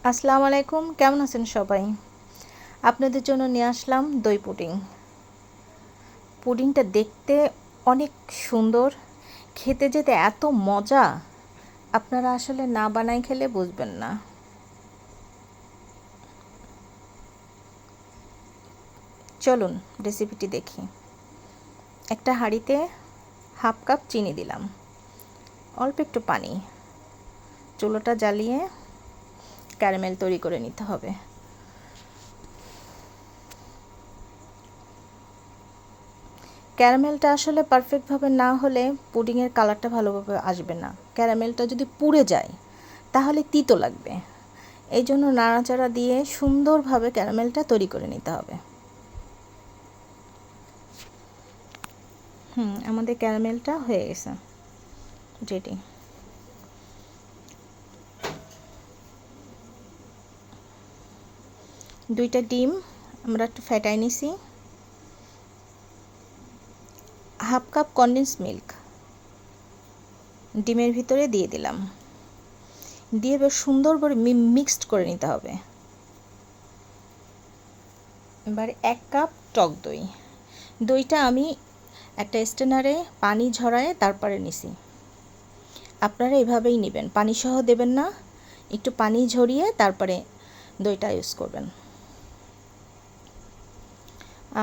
আসসালামু আলাইকুম, কেমন আছেন সবাই? আপনাদের জন্য নিয়ে আসলাম দই পুডিং। পুডিংটা দেখতে অনেক সুন্দর, খেতে যেতে এত মজা, আপনারা আসলে না বানাই খেলে বুঝবেন না। চলুন রেসিপিটি দেখি। একটা হাঁড়িতে হাফ কাপ চিনি দিলাম, অল্প একটু পানি, চুলোটা জ্বালিয়ে ক্যারামেল তৈরি করে নিতে হবে। ক্যারামেলটা আসলে পারফেক্টভাবে না হলে পুডিংয়ের কালারটা ভালোভাবে আসবে না। ক্যারামেলটা যদি পুড়ে যায় তাহলে তিতো লাগবে। এই জন্য নাড়াচাড়া দিয়ে সুন্দরভাবে ক্যারামেলটা তৈরি করে নিতে হবে। আমাদের ক্যারামেলটা হয়ে গেছে, রেডি। দুইটা ডিম আমরা একটু ফেটাই নিছি, হাফ কাপ কনডেন্স মিল্ক ডিমের ভিতরে দিয়ে দিলাম, দিয়ে বেশ সুন্দর করে মিক্সড করে নিতে হবে। এবার এক কাপ টক দই, দইটা আমি একটা স্ট্রেনারে পানি ঝরায়ে তারপরে নিছি। আপনারা এভাবেই নেবেন, পানি সহ দেবেন না, একটু পানি ঝরিয়ে তারপরে দইটা ইউজ করবেন।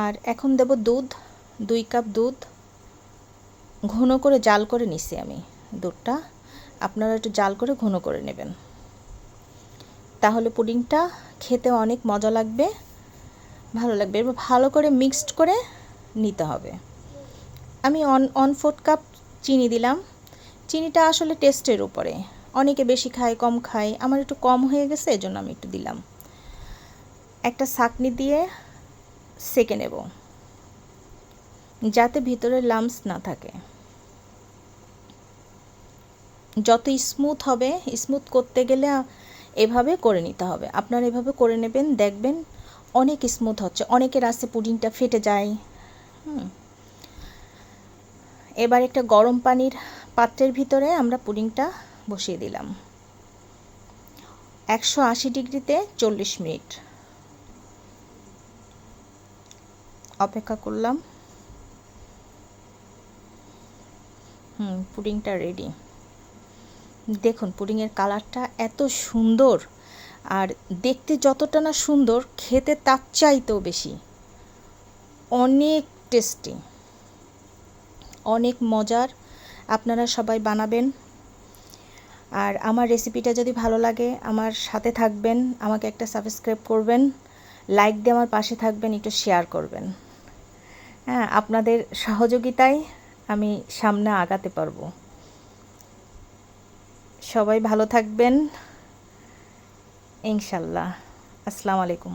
আর এখন দেব দুধ, 2 কাপ দুধ ঘন করে জাল করে নিছি আমি দুধটা। আপনারা একটু জাল করে ঘন করে নেবেন, তাহলে পুডিংটা খেতে অনেক মজা লাগবে, ভালো লাগবে। এবার ভালো করে মিক্সড করে নিতে হবে। আমি 1/4 কাপ চিনি দিলাম। চিনিটা আসলে টেস্টের উপরে, অনেকে বেশি খায় কম খায়, আমার একটু কম হয়ে গেছে এজন্য আমি একটু দিলাম। একটা ছাঁকনি দিয়ে সেঁকে নেব যাতে ভিতরে লাম্পস না থাকে। যত স্মুথ হবে, স্মুথ করতে গেলে এভাবে করে নিতে হবে। আপনারা এভাবে করে নেবেন, দেখবেন অনেক স্মুথ হচ্ছে। অনেকের আছে পুডিংটা ফেটে যায়। এবার একটা গরম পানির পাত্রের ভিতরে আমরা পুডিংটা বসিয়ে দিলাম 180 ডিগ্রিতে 40 মিনিট অপেক্ষা করলাম। পুডিংটা রেডি। দেখুন পুডিংয়ের কালারটা এত সুন্দর, আর দেখতে যতটা না সুন্দর খেতে তার চাইতেও বেশি অনেক টেস্টি, অনেক মজার। আপনারা সবাই বানাবেন। আর আমার রেসিপিটা যদি ভালো লাগে আমার সাথে থাকবেন, আমাকে একটা সাবস্ক্রাইব করবেন, লাইক দিয়ে আমার পাশে থাকবেন, একটু শেয়ার করবেন। আপনাদের সহযোগিতায় আমি সামনে আগাতে পারবো। সবাই ভালো থাকবেন ইনশাল্লাহ। আসসালামু আলাইকুম।